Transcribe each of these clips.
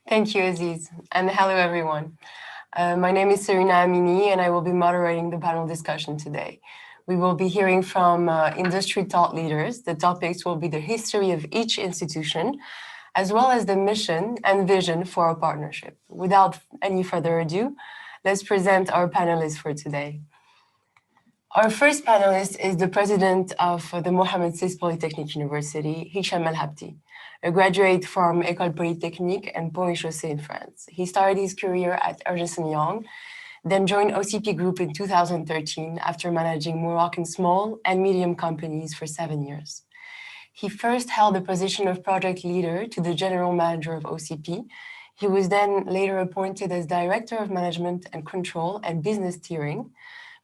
Thank you, Aziz, and hello, everyone. My name is Serena Amini, and I will be moderating the panel discussion today. We will be hearing from industry thought leaders. The topics will be the history of each institution, as well as the mission and vision for our partnership. Without any further ado, let's present our panelists for today. Our first panelist is the president of the Mohammed VI Polytechnic University, Hicham El Habti, a graduate from École Polytechnique and Pont-et-Chaussée in France. He started his career at Ernst & Young, then joined OCP Group in 2013 after managing Moroccan small and medium companies for 7 years. He first held the position of project leader to the general manager of OCP. He was then later appointed as director of management and control and business steering,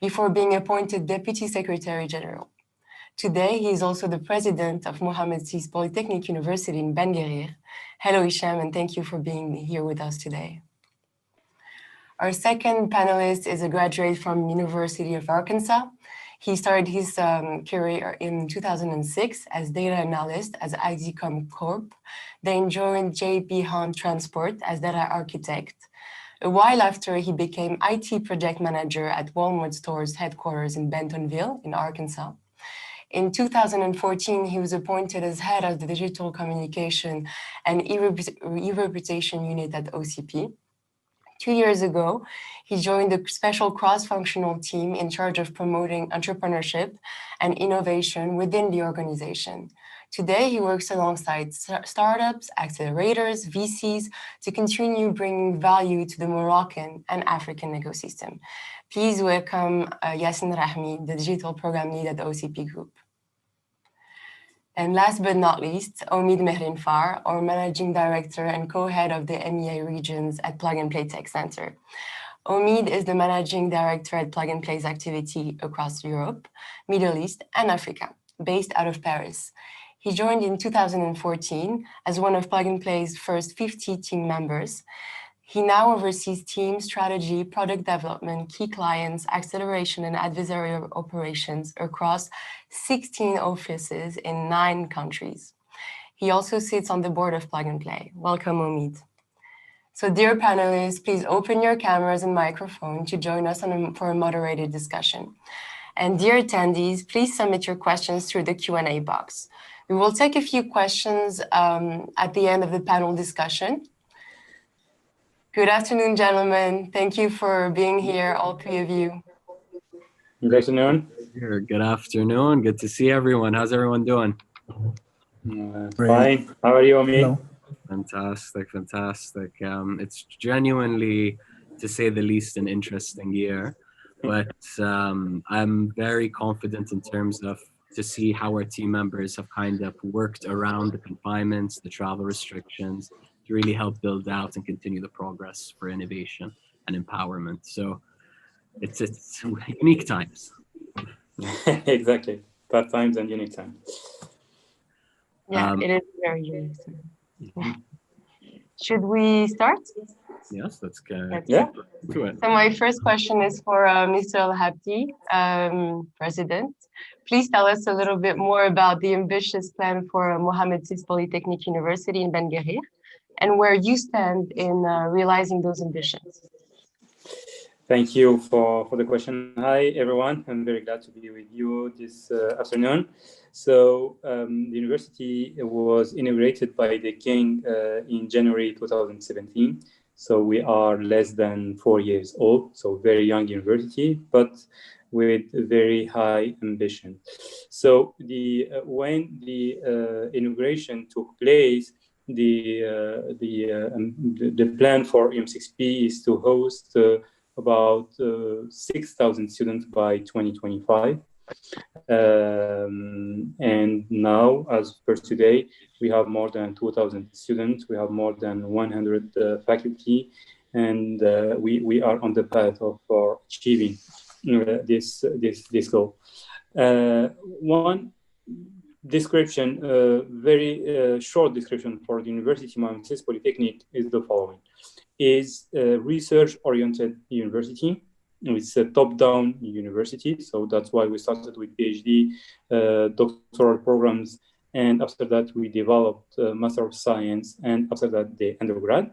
before being appointed Deputy Secretary General. Today, he is also the president of Mohammed VI Polytechnic University in Ben Guerir. Hello, Hicham, and thank you for being here with us today. Our second panelist is a graduate from University of Arkansas. He started his career in 2006 as data analyst at Axicom Corp. Then joined J.P. Hunt Transport as data architect. A while after, he became IT project manager at Walmart Stores headquarters in Bentonville in Arkansas. In 2014, he was appointed as head of the digital communication and e-reputation unit at OCP. 2 years ago, he joined the special cross-functional team in charge of promoting entrepreneurship and innovation within the organization. Today, he works alongside startups, accelerators, VCs to continue bringing value to the Moroccan and African ecosystem. Please welcome Yasin Rahmi, the digital program lead at the OCP Group. And last but not least, Omid Mehrinfar, our managing director and co-head of the MEA regions at Plug and Play Tech Center. Omid is the managing director at Plug and Play's activity across Europe, Middle East, and Africa, based out of Paris. He joined in 2014 as one of Plug and Play's first 50 team members. He now oversees team strategy, product development, key clients, acceleration, and adversarial operations across 16 offices in 9 countries. He also sits on the board of Plug and Play. Welcome, Omid. So dear panelists, please open your cameras and microphone to join us for a moderated discussion. And dear attendees, please submit your questions through the Q&A box. We will take a few questions at the end of the panel discussion. Good afternoon, gentlemen. Thank you for being here, all 3 of you. Good afternoon. Good afternoon. Good to see everyone. How's everyone doing? Fine. How are you, Ami? Fantastic, fantastic. It's genuinely, to say the least, an interesting year. But I'm very confident in terms of to see how our team members have kind of worked around the confinements, the travel restrictions, to really help build out and continue the progress for innovation and empowerment. So it's unique times. Exactly. Tough times and unique times. Yeah, it is very unique. Should we start? Yes, let's go. Yeah. To it. So my first question is for Mr. El Habti, President. Please tell us a little bit more about the ambitious plan for Mohammed VI Polytechnic University in Ben Guerir and where you stand in realizing those ambitions. Thank you for the question. Hi, everyone. I'm very glad to be with you this afternoon. So the university was inaugurated by the King in January 2017. So we are less than 4 years old, so very young university, but with very high ambition. So when the inauguration took place, the plan for M6P is to host about 6,000 students by 2025. And now, as per today, we have more than 2,000 students. We have more than 100 faculty, and we are on the path of achieving this goal. One description, very short description for the University Mohammed VI Polytechnic is the following: is a research-oriented university. It's a top-down university, so that's why we started with PhD, doctoral programs, and after that we developed Master of Science, and after that the undergrad.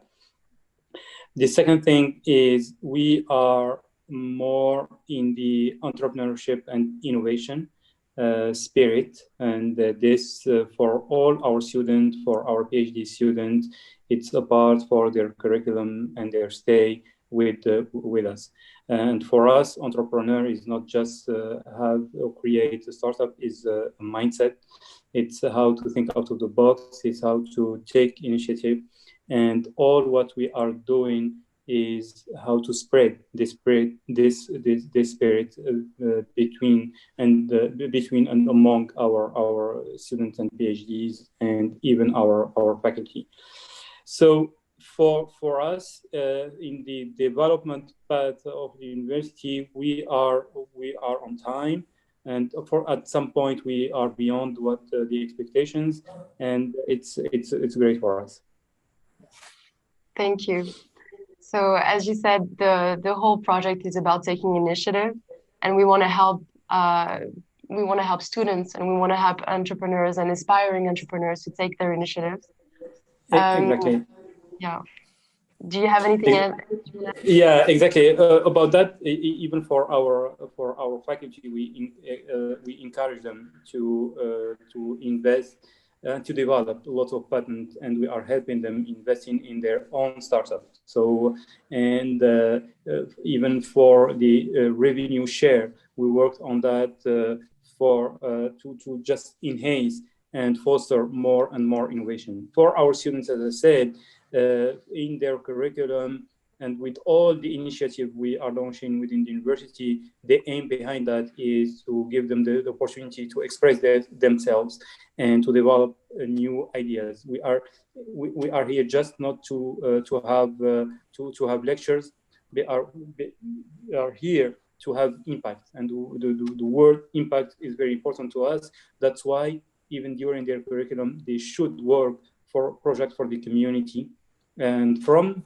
The second thing is we are more in the entrepreneurship and innovation spirit, and this for all our students, for our PhD students, it's a part for their curriculum and their stay with us. And for us, entrepreneur is not just have or create a startup, is a mindset. It's how to think out of the box. It's how to take initiative, and all what we are doing is how to spread this spirit, this spirit between and among our students and PhDs, and even our faculty. So for us in the development path of the university, we are on time, and at some point we are beyond what the expectations, and it's great for us. Thank you. So as you said, the whole project is about taking initiative, and we want to help students, and we want to help entrepreneurs and aspiring entrepreneurs to take their initiatives. Exactly. Yeah. Do you have anything else? Yeah, exactly. About that, even for our faculty, we encourage them to invest to develop lots of patents, and we are helping them investing in their own startup. So, and even for the revenue share, we worked on that to just enhance and foster more and more innovation for our students. As I said, in their curriculum, and with all the initiative we are launching within the university, the aim behind that is to give them the opportunity to express themselves and to develop new ideas. We are here just not to have lectures. We are here to have impact, and the word impact is very important to us. That's why even during their curriculum, they should work for projects for the community. And from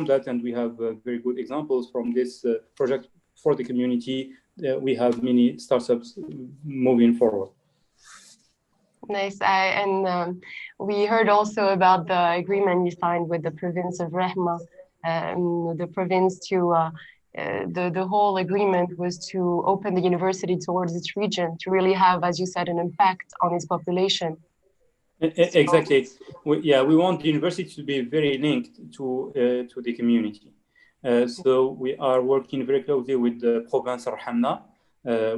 that, and we have very good examples from this project for the community, we have many startups moving forward. Nice. We heard also about the agreement you signed with the province of Rahma. The province to the whole agreement was to open the university towards its region, to really have, as you said, an impact on its population. Exactly. We want the university to be very linked to the community. So we are working very closely with the province Rahamna,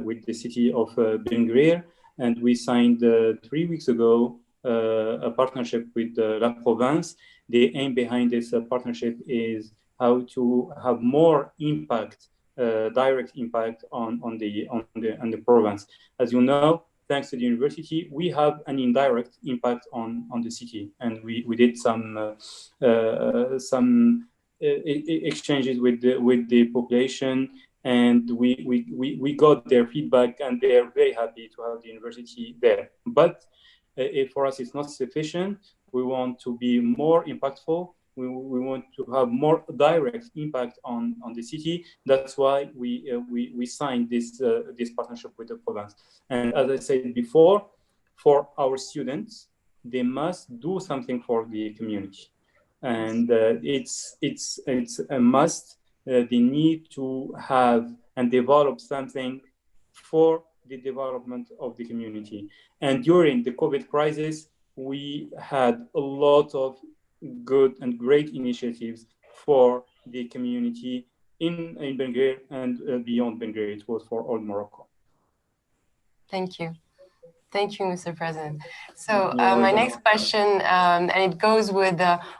with the city of Ben Gurir, and we signed 3 weeks ago a partnership with La Province. The aim behind this partnership is how to have more impact, direct impact on the province. As you know, thanks to the university, we have an indirect impact on the city, and we did some exchanges with the population, and we got their feedback, and they are very happy to have the university there. But for us, it's not sufficient. We want to be more impactful. We want to have more direct impact on the city. That's why we signed this partnership with the province. And as I said before, for our students, they must do something for the community, and it's a must. They need to have and develop something for the development of the community. And during the COVID crisis, we had a lot of good and great initiatives for the community in Ben Gurir and beyond Ben Gurir. It was for all Morocco. Thank you. Thank you, Mr. President. So my next question, and it goes with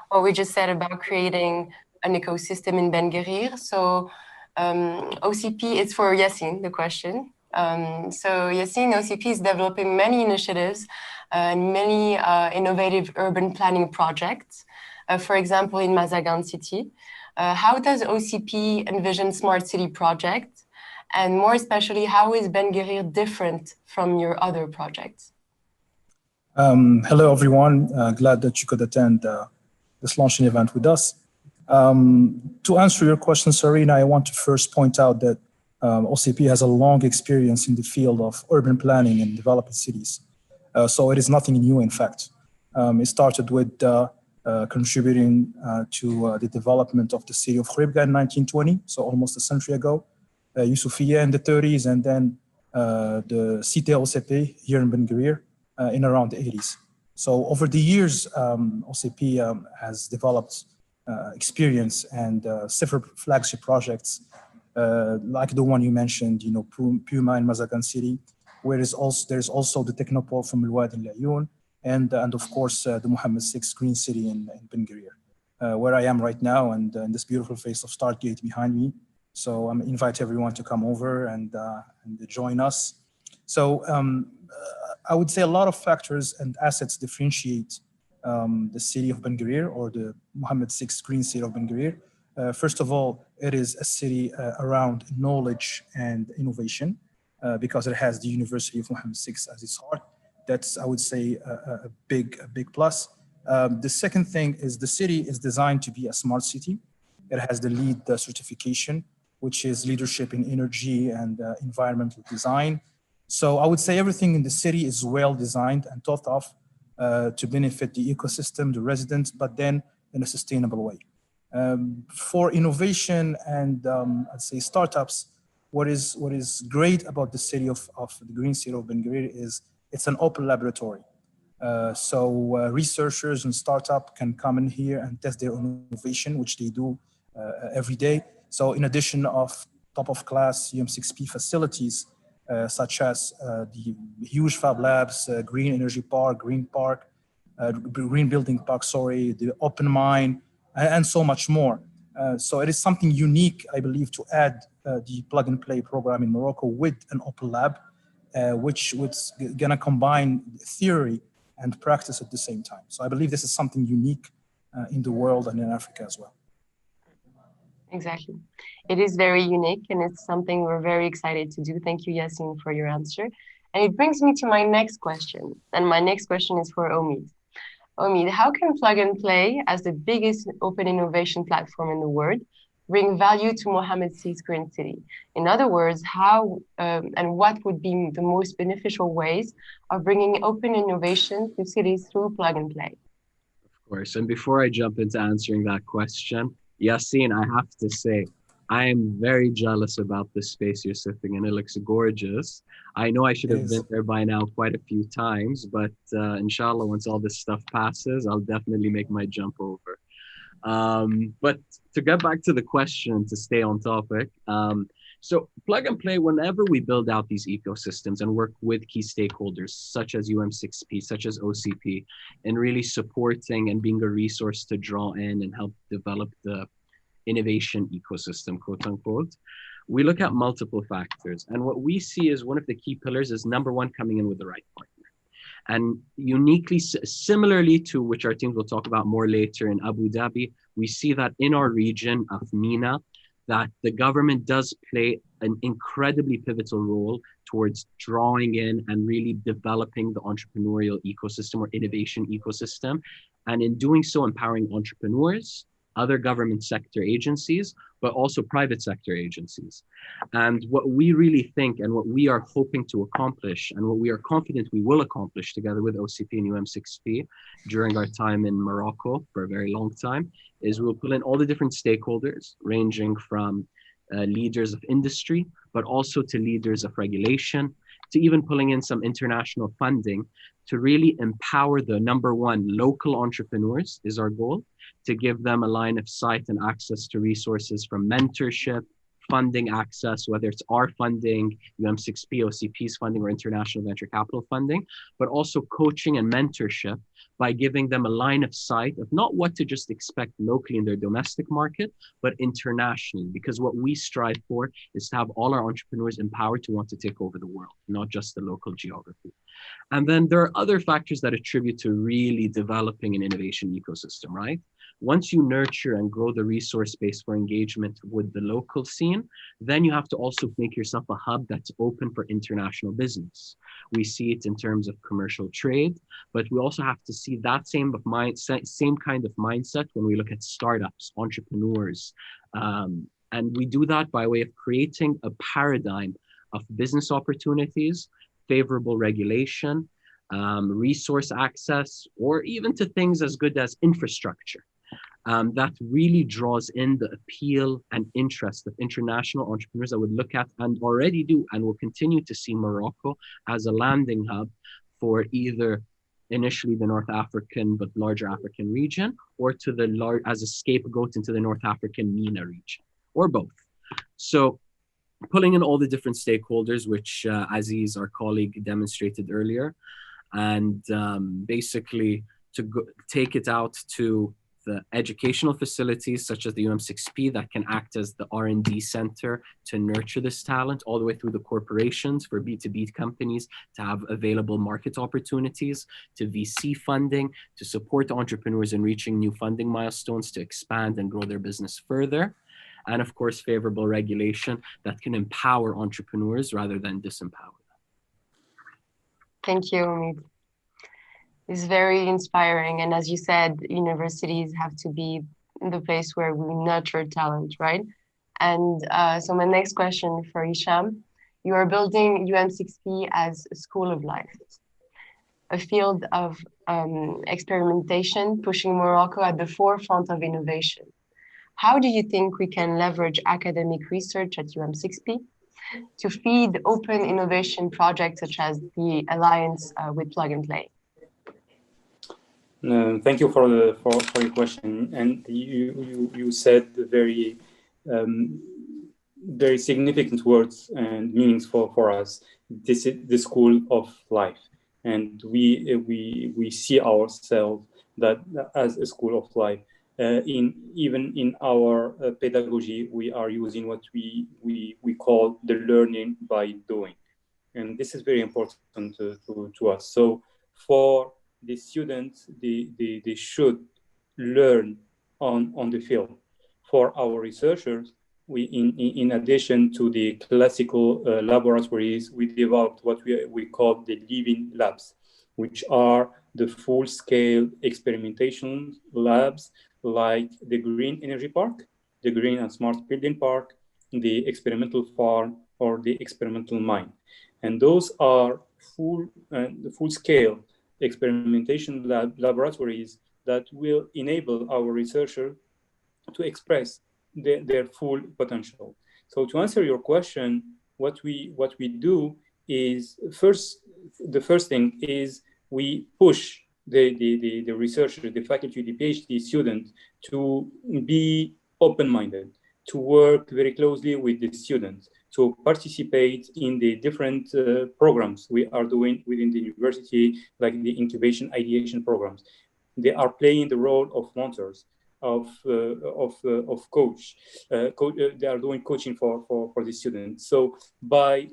what we just said about creating an ecosystem in Ben Gurir. So OCP, it's for Yassine, the question. So Yassine, OCP is developing many initiatives and many innovative urban planning projects. For example, in Mazagan City. How does OCP envision smart city projects? And more especially, how is Ben Gurir different from your other projects? Hello, everyone. Glad that you could attend this launching event with us. To answer your question, Serena, I want to first point out that OCP has a long experience in the field of urban planning and developing cities. So it is nothing new, in fact. It started with contributing to the development of the city of Kharibga in 1920, so almost a century ago, Yusufiya in the 30s, and then the Cité OCP here in Ben Gurir in around the 80s. So over the years, OCP has developed experience and several flagship projects like the one you mentioned, Puma in Mazagan City, where there's also the Technopole from Al Wadi Al Ayoun, and of course the Mohammed VI Green City in Ben Gurir, where I am right now, and in this beautiful face of Stargate behind me. So I invite everyone to come over and join us. So I would say a lot of factors and assets differentiate the city of Ben Gurir, or the Mohammed VI Green City of Ben Gurir. First of all, it is a city around knowledge and innovation because it has the University of Mohammed VI as its heart. That's, I would say, a big plus. The second thing is the city is designed to be a smart city. It has the LEED certification, which is leadership in energy and environmental design. So I would say everything in the city is well designed and thought of to benefit the ecosystem, the residents, but then in a sustainable way. For innovation and I'd say startups, what is great about the city of the Green City of Ben Gurir is it's an open laboratory. So researchers and startup can come in here and test their innovation, which they do every day. So in addition of top of class UM6P facilities, such as the huge fab labs, Green Energy Park, Green Park, Green Building Park, the open mine, and so much more. So it is something unique, I believe, to add the plug and play program in Morocco with an open lab, which is gonna combine theory and practice at the same time. So I believe this is something unique in the world and in Africa as well. Exactly. It is very unique, and it's something we're very excited to do. Thank you, Yassine, for your answer. And it brings me to my next question. And my next question is for Omid. Omid, how can Plug and Play, as the biggest open innovation platform in the world, bring value to Mohammed VI Green City? In other words, how and what would be the most beneficial ways of bringing open innovation to cities through Plug and Play? Of course. And before I jump into answering that question, Yassine, I have to say, I am very jealous about the space you're sitting in. It looks gorgeous. I know I should have been there by now quite a few times, but inshallah, once all this stuff passes, I'll definitely make my jump over. But to get back to the question, to stay on topic, so Plug and Play, whenever we build out these ecosystems and work with key stakeholders, such as UM6P, such as OCP, and really supporting and being a resource to draw in and help develop the innovation ecosystem, quote unquote, we look at multiple factors. And what we see is one of the key pillars is number one, coming in with the right partner. And uniquely, similarly to which our teams will talk about more later in Abu Dhabi, we see that in our region of MENA, that the government does play an incredibly pivotal role towards drawing in and really developing the entrepreneurial ecosystem or innovation ecosystem. And in doing so, empowering entrepreneurs, other government sector agencies, but also private sector agencies. And what we really think and what we are hoping to accomplish and what we are confident we will accomplish together with OCP and UM6P during our time in Morocco for a very long time is we'll pull in all the different stakeholders ranging from leaders of industry, but also to leaders of regulation, to even pulling in some international funding to really empower the number one, local entrepreneurs is our goal, to give them a line of sight and access to resources from mentorship, funding access, whether it's our funding, UM6P, OCP's funding, or international venture capital funding, but also coaching and mentorship by giving them a line of sight of not what to just expect locally in their domestic market, but internationally, because what we strive for is to have all our entrepreneurs empowered to want to take over the world, not just the local geography. And then there are other factors that attribute to really developing an innovation ecosystem, right? Once you nurture and grow the resource base for engagement with the local scene, then you have to also make yourself a hub that's open for international business. We see it in terms of commercial trade, but we also have to see that same kind of mindset when we look at startups, entrepreneurs. And we do that by way of creating a paradigm of business opportunities, favorable regulation, resource access, or even to things as good as infrastructure. That really draws in the appeal and interest of international entrepreneurs that would look at and already do and will continue to see Morocco as a landing hub for either initially the North African but larger African region, or to the as a scapegoat into the North African MENA region, or both. So pulling in all the different stakeholders, which Aziz, our colleague, demonstrated earlier, and basically to take it out to the educational facilities such as the UM6P that can act as the R&D center to nurture this talent, all the way through the corporations for B2B companies to have available market opportunities, to VC funding, to support entrepreneurs in reaching new funding milestones to expand and grow their business further. And of course, favorable regulation that can empower entrepreneurs rather than disempower them. Thank you, Omid. It's very inspiring. And as you said, universities have to be the place where we nurture talent, right? And so my next question for Hisham, you are building UM6P as a school of life, a field of experimentation, pushing Morocco at the forefront of innovation. How do you think we can leverage academic research at UM6P to feed open innovation projects such as the alliance with Plug and Play? Thank you for your question, and you said very very significant words and meanings for us. This is the school of life, and we see ourselves that as a school of life. Even in our pedagogy, we are using what we call the learning by doing, and this is very important to us. So for the students, they should learn on the field. For our researchers, we in addition to the classical laboratories, we developed what we call the living labs, which are the full-scale experimentation labs like the Green Energy Park, the Green and Smart Building Park, the experimental farm, or the experimental mine. And those are full-scale experimentation laboratories that will enable our researchers to express their full potential. So to answer your question, what we do is the first thing is we push the researcher, the faculty, the PhD student to be open-minded, to work very closely with the students, to participate in the different programs we are doing within the university, like the incubation ideation programs. They are playing the role of mentors, of coach. They are doing coaching for the students. So by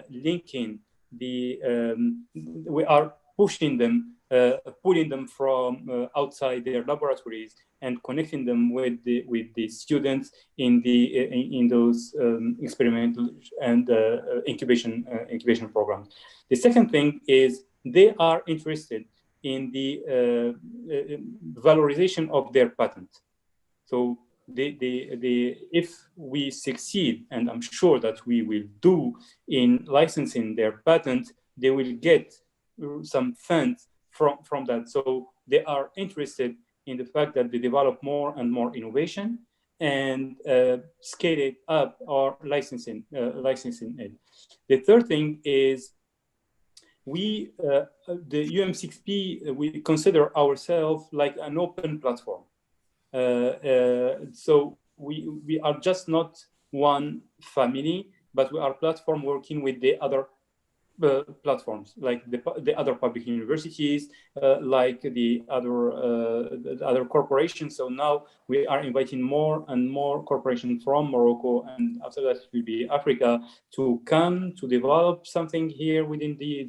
linking we are pushing them, pulling them from outside their laboratories and connecting them with the students in those experimental and incubation programs. The second thing is they are interested in the valorization of their patent. So if we succeed, and I'm sure that we will do in licensing their patent, they will get some funds from that. So they are interested in the fact that they develop more and more innovation and scale it up or licensing it. The third thing is the UM6P, we consider ourselves like an open platform. So we are just not one family, but we are a platform working with the other platforms, like the other public universities, like the other corporations. So now we are inviting more and more corporations from Morocco, and after that it will be Africa, to come to develop something here within the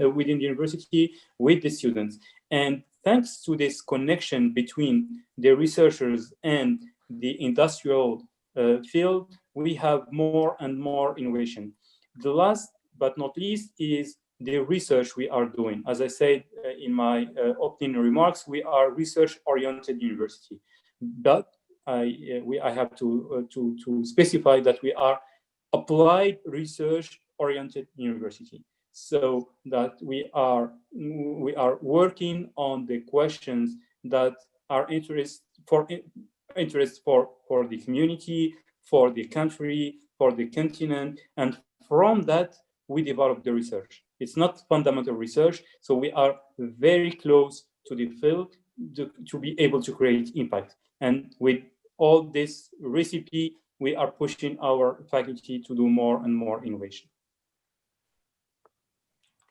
within the university with the students. And thanks to this connection between the researchers and the industrial field, we have more and more innovation. The last but not least is the research we are doing. As I said in my opening remarks, we are research-oriented university, but I have to specify that we are applied research-oriented university. so that we are working on the questions that are interest for the community, for the country, for the continent, and from that we develop the research. It's not fundamental research, so we are very close to the field to be able to create impact. And with all this recipe, we are pushing our faculty to do more and more innovation.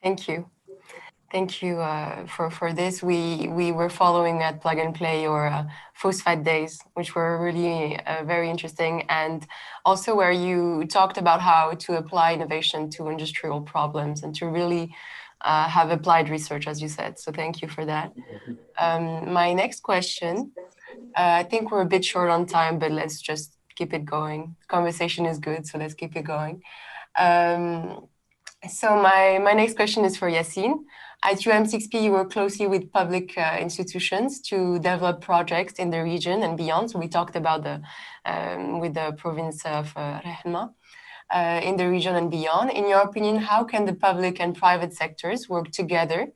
Thank you. Thank you for this. We were following at Plug and Play your phosphate days, which were really very interesting, and also where you talked about how to apply innovation to industrial problems and to really have applied research, as you said. So thank you for that. My next question, I think we're a bit short on time, but let's just keep it going. Conversation is good, so let's keep it going. So my next question is for Yassine. At UM6P, you work closely with public institutions to develop projects in the region and beyond. So we talked about with the province of Rahma in the region and beyond. In your opinion, how can the public and private sectors work together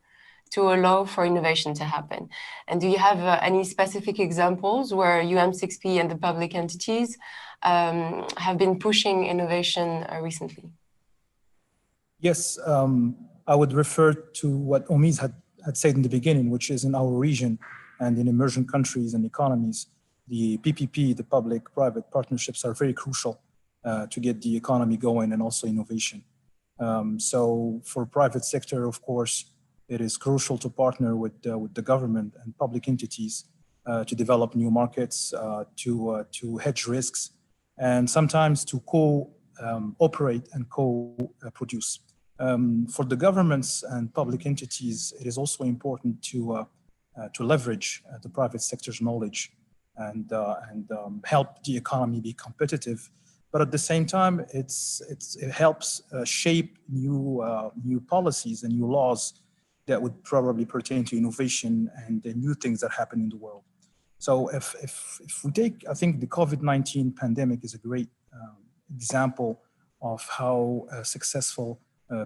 to allow for innovation to happen? And do you have any specific examples where UM6P and the public entities have been pushing innovation recently? Yes, I would refer to what Omiz had said in the beginning, which is in our region and in emerging countries and economies, the PPP, the public-private partnerships, are very crucial to get the economy going and also innovation. So for private sector, of course, it is crucial to partner with the government and public entities to develop new markets, to hedge risks, and sometimes to co-operate and co-produce. For the governments and public entities, it is also important to leverage the private sector's knowledge and help the economy be competitive. But at the same time, it helps shape new policies and new laws that would probably pertain to innovation and the new things that happen in the world. So if we take, I think the COVID-19 pandemic is a great example of how successful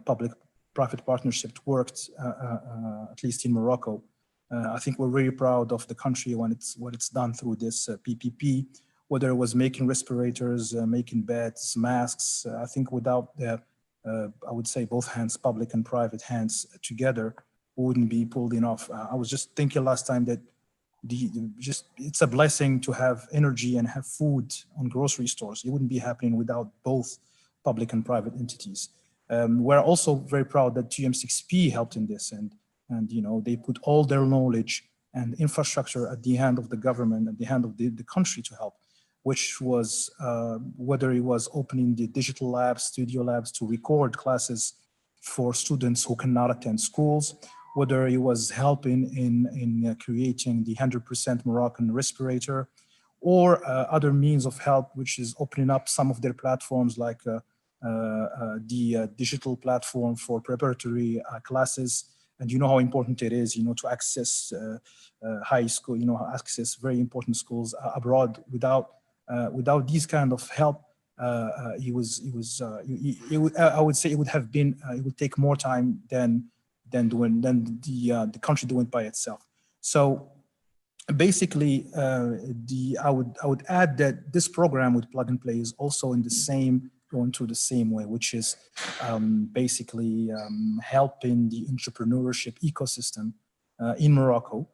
public-private partnership worked, at least in Morocco. I think we're very proud of the country when what it's done through this PPP, whether it was making respirators, making beds, masks. I think without the, I would say both hands, public and private hands together, we wouldn't be pulled enough. I was just thinking last time that it's a blessing to have energy and have food on grocery stores. It wouldn't be happening without both public and private entities. We're also very proud that UM6P helped in this, and you know, they put all their knowledge and infrastructure at the hand of the government, at the hand of the country to help, which was whether it was opening the digital labs, studio labs to record classes for students who cannot attend schools, whether it was helping in creating the 100% Moroccan respirator, or other means of help, which is opening up some of their platforms like the digital platform for preparatory classes. And you know how important it is, you know, to access high school, you know, access very important schools abroad. Without these kind of help, I would say it would have been, it would take more time than the country doing it by itself. So basically, I would add that this program with Plug and Play is also going through the same way, which is basically helping the entrepreneurship ecosystem in Morocco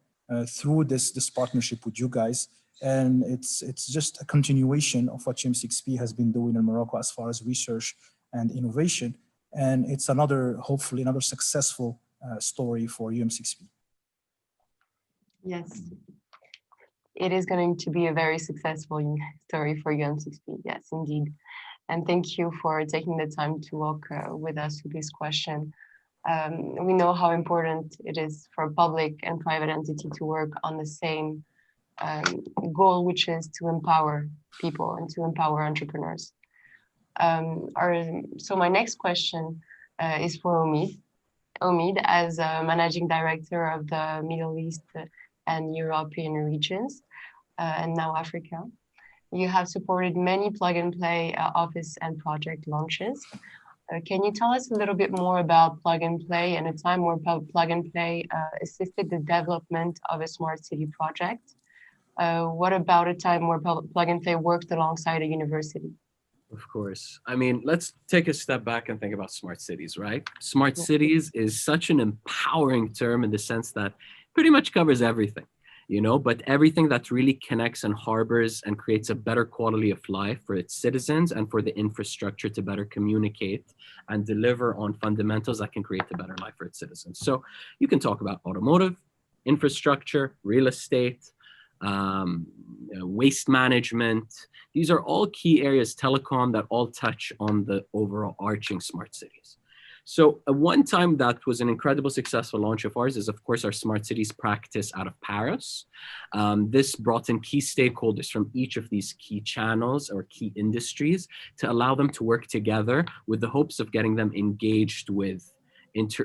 through this partnership with you guys. And it's just a continuation of what UM6P has been doing in Morocco as far as research and innovation. And it's hopefully another successful story for UM6P. Yes, it is going to be a very successful story for UM6P. Yes, indeed. And thank you for taking the time to walk with us through this question. We know how important it is for public and private entity to work on the same goal, which is to empower people and to empower entrepreneurs. So my next question is for Omid. Omid, as a managing director of the Middle East and European regions, and now Africa, you have supported many plug and play office and project launches. Can you tell us a little bit more about plug and play and a time where plug and play assisted the development of a smart city project? What about a time where plug and play worked alongside a university? Of course. I mean, let's take a step back and think about smart cities, right? Smart cities is such an empowering term in the sense that pretty much covers everything, but everything that really connects and harbors and creates a better quality of life for its citizens and for the infrastructure to better communicate and deliver on fundamentals that can create a better life for its citizens. So you can talk about automotive, infrastructure, real estate, waste management. These are all key areas, telecom, that all touch on the overall arching smart cities. So one time that was an incredible successful launch of ours is, of course, our smart cities practice out of Paris. This brought in key stakeholders from each of these key channels or key industries to allow them to work together with the hopes of getting them engaged with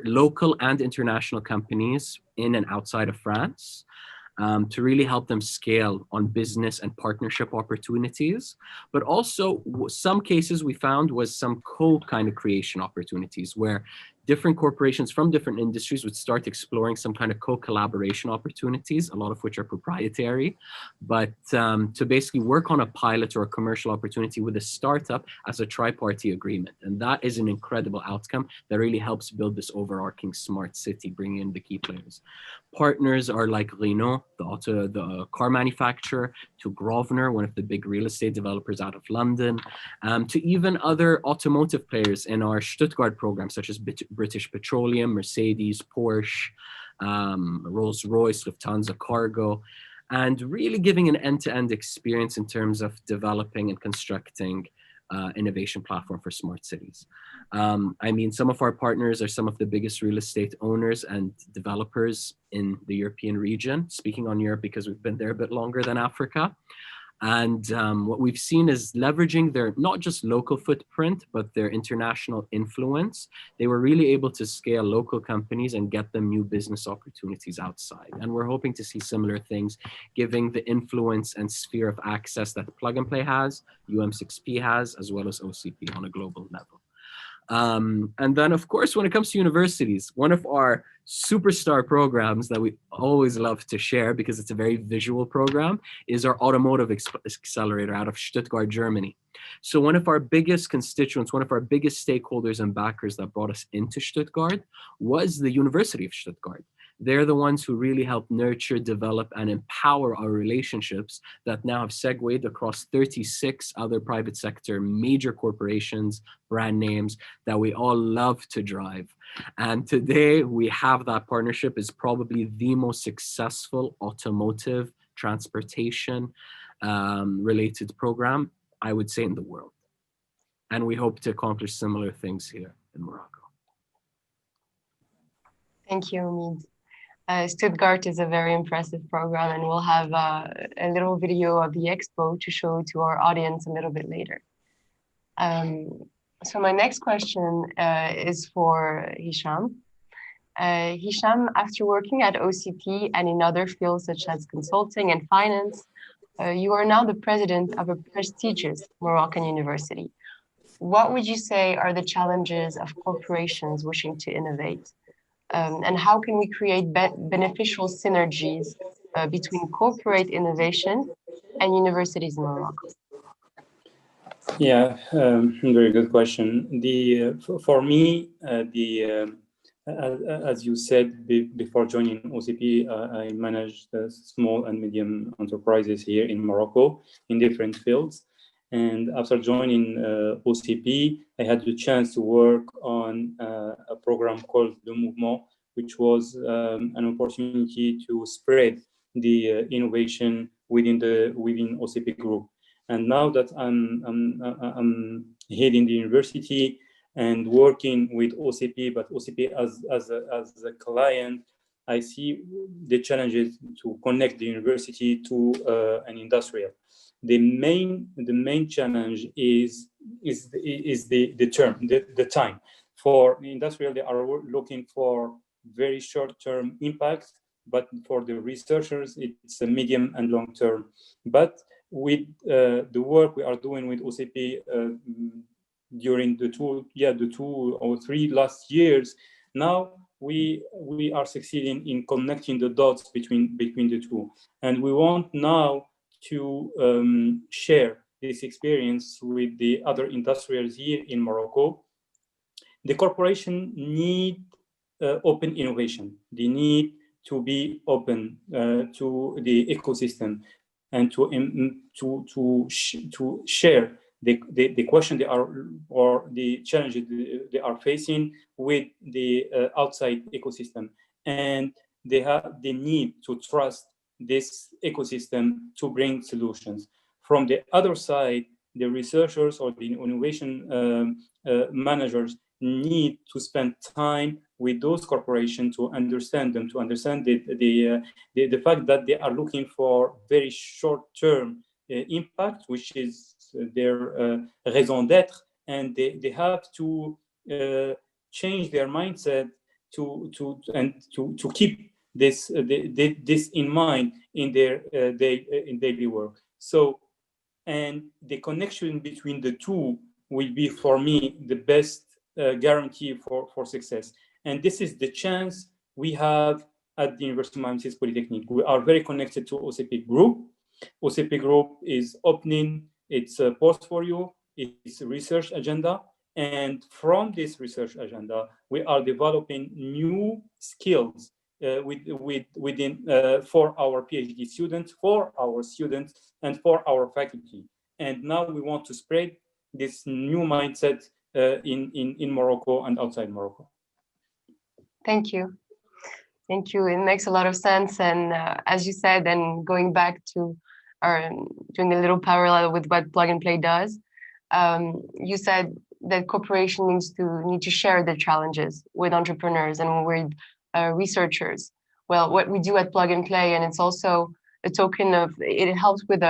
local and international companies in and outside of France. To really help them scale on business and partnership opportunities. But also some cases we found was some kind of creation opportunities where different corporations from different industries would start exploring some kind of co-collaboration opportunities, a lot of which are proprietary, but to basically work on a pilot or a commercial opportunity with a startup as a tri-party agreement. And that is an incredible outcome that really helps build this overarching smart city, bringing in the key players. Partners are like Renault, the car manufacturer, to Grosvenor, one of the big real estate developers out of London, to even other automotive players in our Stuttgart program, such as British Petroleum, Mercedes, Porsche, Rolls-Royce, Lufthansa Cargo, and really giving an end-to-end experience in terms of developing and constructing innovation platform for smart cities. I mean, some of our partners are some of the biggest real estate owners and developers in the European region, speaking on Europe because we've been there a bit longer than Africa. And what we've seen is leveraging their not just local footprint, but their international influence. They were really able to scale local companies and get them new business opportunities outside. And we're hoping to see similar things, giving the influence and sphere of access that Plug and Play has, UM6P has, as well as OCP on a global level. And then, of course, when it comes to universities, one of our superstar programs that we always love to share because it's a very visual program is our automotive accelerator out of Stuttgart, Germany. So one of our biggest constituents, one of our biggest stakeholders and backers that brought us into Stuttgart was the University of Stuttgart. They're the ones who really help nurture, develop, and empower our relationships that now have segued across 36 other private sector major corporations, brand names that we all love to drive. And today we have that partnership is probably the most successful automotive transportation related program, I would say, in the world. And we hope to accomplish similar things here in Morocco. Thank you, Omid. Stuttgart is a very impressive program, and we'll have a little video of the expo to show to our audience a little bit later. So my next question is for Hisham. Hisham, after working at OCP and in other fields such as consulting and finance, you are now the president of a prestigious Moroccan university. What would you say are the challenges of corporations wishing to innovate? And how can we create beneficial synergies between corporate innovation and universities in Morocco? Yeah, very good question. For me, as you said before joining OCP, I managed small and medium enterprises here in Morocco in different fields. And after joining OCP, I had the chance to work on a program called Le Mouvement, which was an opportunity to spread the innovation within OCP group. And now that I'm heading the university and working with OCP, but OCP as a client, I see the challenges to connect the university to an industrial. The main challenge is the time. For the industrial, they are looking for very short-term impact, but for the researchers, it's a medium and long-term. But with the work we are doing with OCP, during the two or three last years. Now we are succeeding in connecting the dots between the two, and we want now to share this experience with the other industrials here in Morocco. The corporation need open innovation. They need to be open to the ecosystem and to share the question they are, or the challenges they are facing with the outside ecosystem, and they need to trust this ecosystem to bring solutions. From the other side, the researchers or the innovation managers need to spend time with those corporations to understand them, to understand the fact that they are looking for very short-term impact, which is their raison d'être, and they have to change their mindset to keep this in mind in their daily work. So, and the connection between the two will be, for me, the best guarantee for success. And this is the chance we have at the University of Miami Polytechnic. We are very connected to OCP Group. OCP Group is opening its portfolio, its research agenda. And from this research agenda, we are developing new skills within for our PhD students, for our students, and for our faculty. And now we want to spread this new mindset in Morocco and outside Morocco. Thank you. Thank you. It makes a lot of sense. And as you said, and going back to doing a little parallel with what Plug and Play does, you said that corporation need to share their challenges with entrepreneurs and with researchers. Well, what we do at Plug and Play, and it's also a token of, it helps with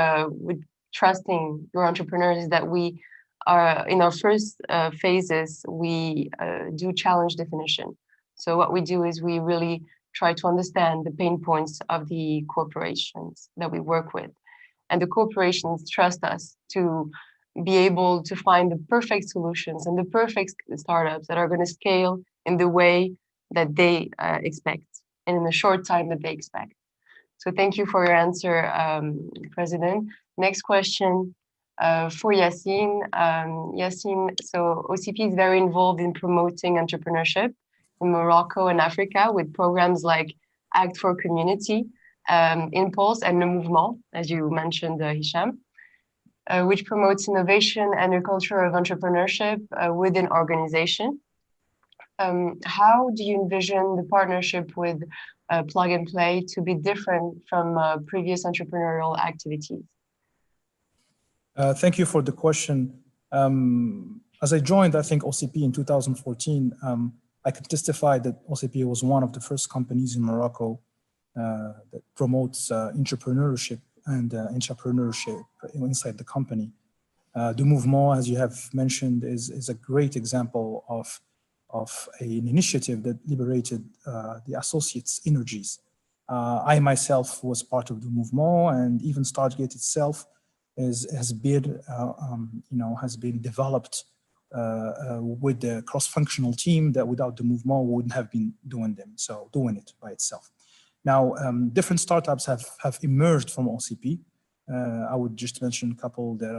trusting your entrepreneurs, is that we are in our first phases, we do challenge definition. So what we do is we really try to understand the pain points of the corporations that we work with. And the corporations trust us to be able to find the perfect solutions and the perfect startups that are going to scale in the way that they expect and in the short time that they expect. So thank you for your answer, President. Next question for Yassine. Yassine, so OCP is very involved in promoting entrepreneurship in Morocco and Africa with programs like Act for Community, Impulse, and Le Mouvement, as you mentioned, Hicham, which promotes innovation and a culture of entrepreneurship within organization. How do you envision the partnership with Plug and Play to be different from previous entrepreneurial activities? Thank you for the question. As I joined, I think, OCP in 2014, I can testify that OCP was one of the first companies in Morocco that promotes entrepreneurship and entrepreneurship inside the company. The Mouvement, as you have mentioned, is a great example of an initiative that liberated the associates' energies. I myself was part of the Mouvement, and even Startgate itself has been developed with the cross-functional team that without the Mouvement wouldn't have been doing it by itself. Now, different startups have emerged from OCP. I would just mention a couple that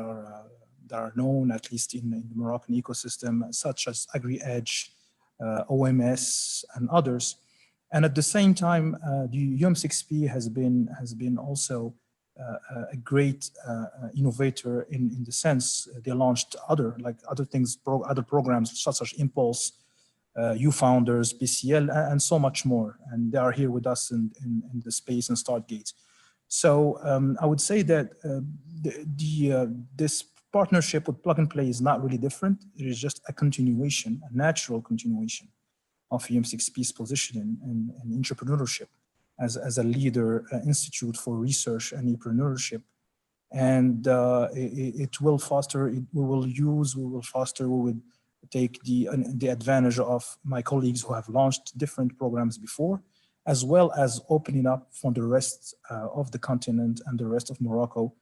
are known, at least in the Moroccan ecosystem, such as AgriEdge, OMS, and others. And at the same time, the UM6P has been also a great innovator in the sense they launched other programs such as Impulse, U-Founders, BCL, and so much more. And they are here with us in the space and Startgate. So I would say that this partnership with Plug and Play is not really different. It is just a continuation, a natural continuation of UM6P's position in entrepreneurship as a leader institute for research and entrepreneurship. And it will foster, we will take the advantage of my colleagues who have launched different programs before, as well as opening up for the rest of the continent and the rest of Morocco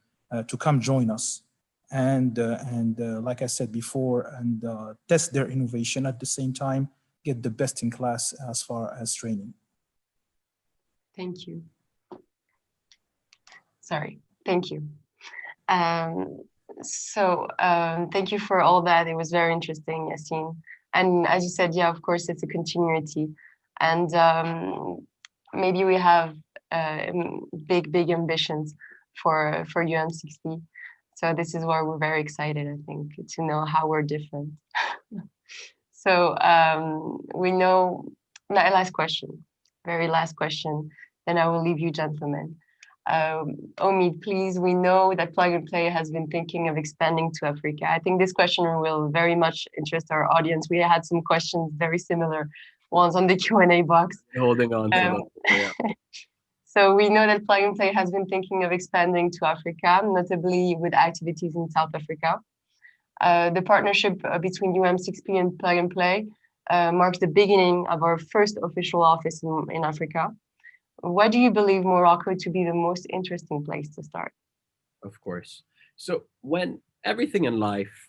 to come join us and like I said before, and test their innovation at the same time, get the best in class as far as training. Thank you. Sorry, thank you. Thank you for all that. It was very interesting, Yassine. And as you said, yeah, of course, it's a continuity. And maybe we have big ambitions for UM6P. So this is why we're very excited, I think, to know how we're different. So we know, last question, very last question, then I will leave you gentlemen. Omid, please, we know that Plug and Play has been thinking of expanding to Africa. I think this question will very much interest our audience. We had some questions, very similar ones on the Q&A box. Holding on to it. Yeah. So we know that Plug and Play has been thinking of expanding to Africa, notably with activities in South Africa. The partnership between UM6P and Plug and Play marks the beginning of our first official office in Africa. Why do you believe Morocco to be the most interesting place to start? Of course. So when everything in life,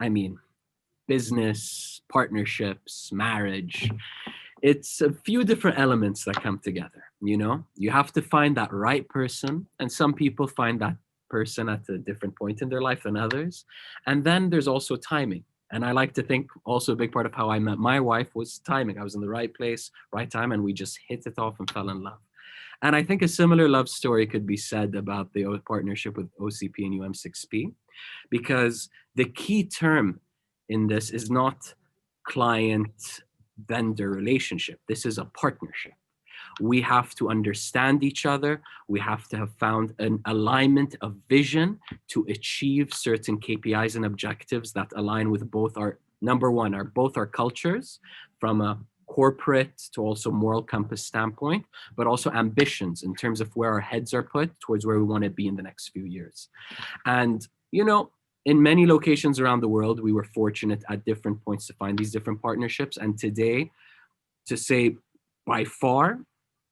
I mean, business, partnerships, marriage, it's a few different elements that come together. You know, you have to find that right person, and some people find that person at a different point in their life than others. And then there's also timing. And I like to think also a big part of how I met my wife was timing. I was in the right place, right time, and we just hit it off and fell in love. And I think a similar love story could be said about the partnership with OCP and UM6P, because the key term in this is not client-vendor relationship. This is a partnership. We have to understand each other. We have to have found an alignment of vision to achieve certain KPIs and objectives that align with both our, number one, both our cultures from a corporate to also moral compass standpoint, but also ambitions in terms of where our heads are put towards where we want to be in the next few years. And, you know, in many locations around the world, we were fortunate at different points to find these different partnerships. And today, to say by far,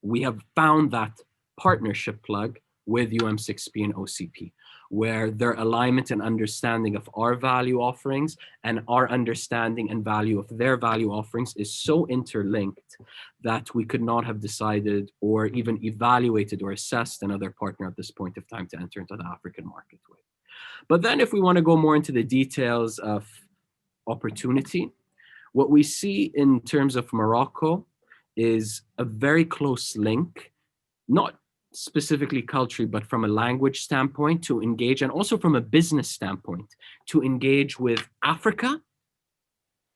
we have found that partnership plug with UM6P and OCP, where their alignment and understanding of our value offerings and our understanding and value of their value offerings is so interlinked that we could not have decided or even evaluated or assessed another partner at this point of time to enter into the African market with. But then if we want to go more into the details of opportunity, what we see in terms of Morocco is a very close link, not specifically culturally, but from a language standpoint to engage, and also from a business standpoint to engage with Africa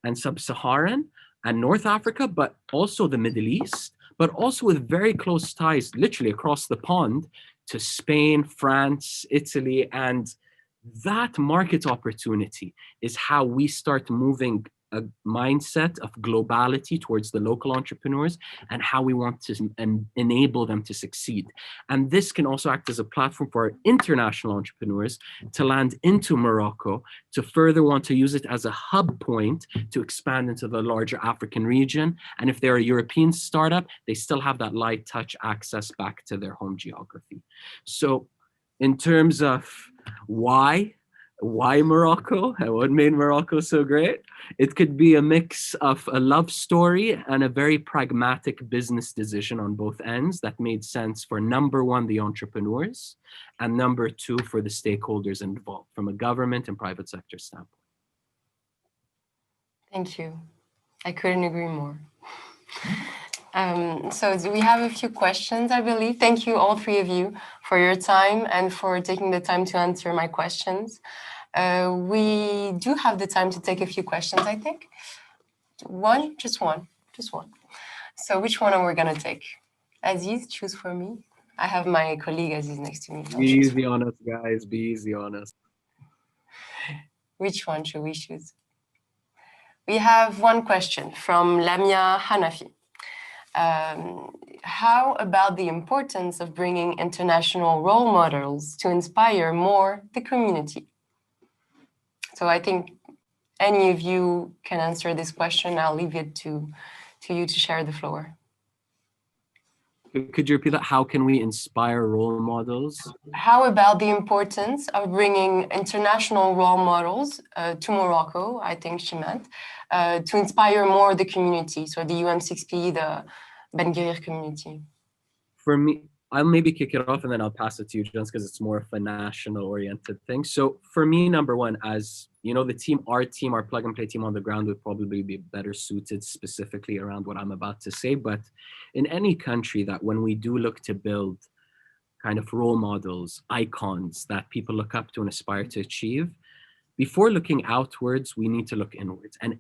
and Sub-Saharan and North Africa, but also the Middle East, but also with very close ties literally across the pond to Spain, France, Italy. And that market opportunity is how we start moving a mindset of globality towards the local entrepreneurs and how we want to enable them to succeed. And this can also act as a platform for our international entrepreneurs to land into Morocco, to further want to use it as a hub point to expand into the larger African region. And if they're a European startup, they still have that light touch access back to their home geography. So in terms of why Morocco and what made Morocco so great, it could be a mix of a love story and a very pragmatic business decision on both ends that made sense for number one, the entrepreneurs, and number two, for the stakeholders involved from a government and private sector standpoint. Thank you. I couldn't agree more. So we have a few questions, I believe. Thank you, all three of you, for your time and for taking the time to answer my questions. We do have the time to take a few questions, I think. Just one. So which one are we going to take? Aziz, choose for me. I have my colleague Aziz next to me. Be easy on us, guys. Be easy on us. Which one should we choose? We have one question from Lamia Hanafi. How about the importance of bringing international role models to inspire more the community? So I think any of you can answer this question. I'll leave it to you to share the floor. Could you repeat that? How can we inspire role models? How about the importance of bringing international role models to Morocco, I think she meant, to inspire more the community, so the UM6P, the Ben Guerir community? For me, I'll maybe kick it off and then I'll pass it to you, Jones, because it's more of a national oriented thing. So for me, number one, as you know, the team, our plug and play team on the ground would probably be better suited specifically around what I'm about to say. But in any country that when we do look to build kind of role models, icons that people look up to and aspire to achieve, before looking outwards, we need to look inwards. And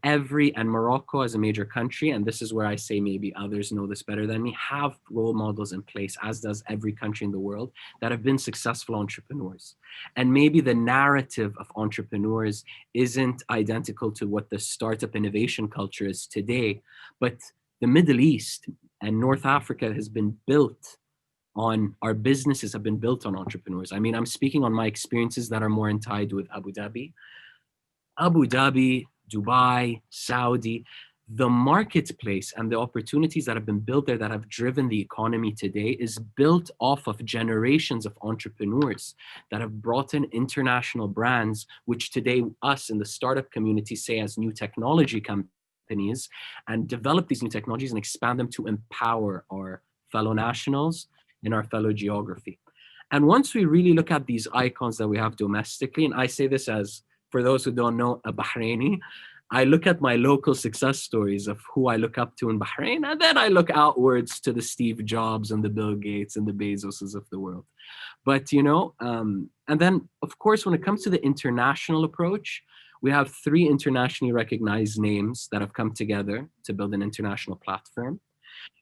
Morocco as a major country, and this is where I say maybe others know this better than me, have role models in place, as does every country in the world, that have been successful entrepreneurs. And maybe the narrative of entrepreneurs isn't identical to what the startup innovation culture is today, but the Middle East and North Africa has been built on, our businesses have been built on entrepreneurs. I mean, I'm speaking on my experiences that are more tied with Abu Dhabi, Dubai, Saudi. The marketplace and the opportunities that have been built there that have driven the economy today is built off of generations of entrepreneurs that have brought in international brands, which today us in the startup community say as new technology companies, and develop these new technologies and expand them to empower our fellow nationals in our fellow geography. And once we really look at these icons that we have domestically, and I say this as, for those who don't know, a Bahraini, I look at my local success stories of who I look up to in Bahrain, and then I look outwards to the Steve Jobs and the Bill Gates and the Bezoses of the world. But, you know, and then, of course, when it comes to the international approach, we have 3 internationally recognized names that have come together to build an international platform.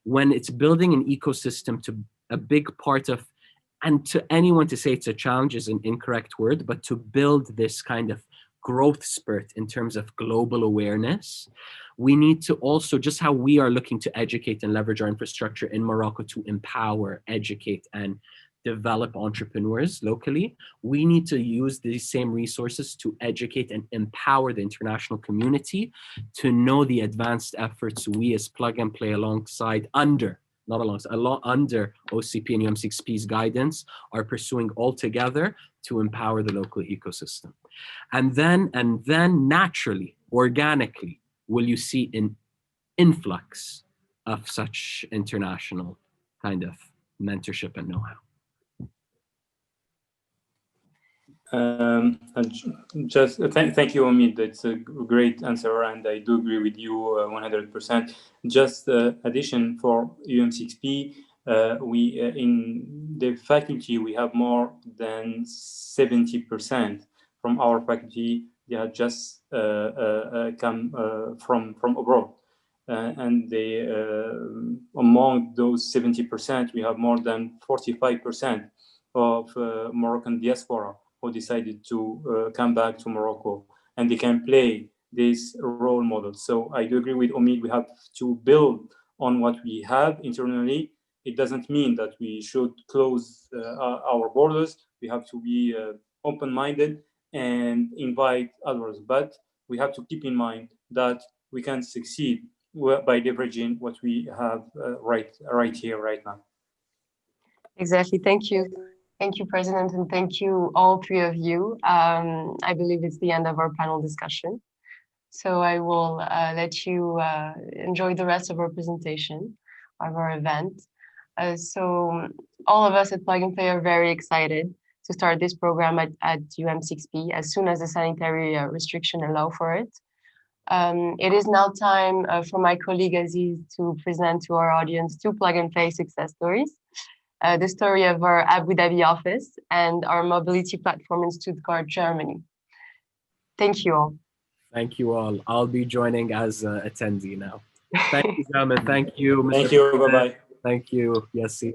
When it's building an ecosystem, to a big part of, and to anyone to say it's a challenge is an incorrect word, but to build this kind of growth spurt in terms of global awareness, we need to also, just how we are looking to educate and leverage our infrastructure in Morocco to empower, educate, and develop entrepreneurs locally, we need to use these same resources to educate and empower the international community to know the advanced efforts we as Plug and Play alongside, under OCP and UM6P's guidance are pursuing all together to empower the local ecosystem. And then naturally, organically, will you see an influx of such international kind of mentorship and know-how. Thank you, Omid. It's a great answer, and I do agree with you 100%. Just addition for UM6P, we in the faculty we have more than 70% from our faculty. They have just come from abroad, and they among those 70%, we have more than 45% of Moroccan diaspora who decided to come back to Morocco, and they can play this role model. So I do agree with Omid, we have to build on what we have internally. It doesn't mean that we should close our borders. We have to be open-minded and invite others, but we have to keep in mind that we can succeed by leveraging what we have right here, right now. Exactly, thank you. Thank you, President, and thank you, all 3 of you. I believe it's the end of our panel discussion. So I will let you enjoy the rest of our presentation, of our event. So all of us at Plug and Play are very excited to start this program at UM6P as soon as the sanitary restriction allow for it. It is now time for my colleague Aziz to present to our audience 2 Plug and Play success stories. The story of our Abu Dhabi office and our mobility platform in Stuttgart, Germany. Thank you all. Thank you all. I'll be joining as an attendee now. Thank you, gentlemen. Thank you, Mr. Thank you. Bye-bye. Thank you, Yassi.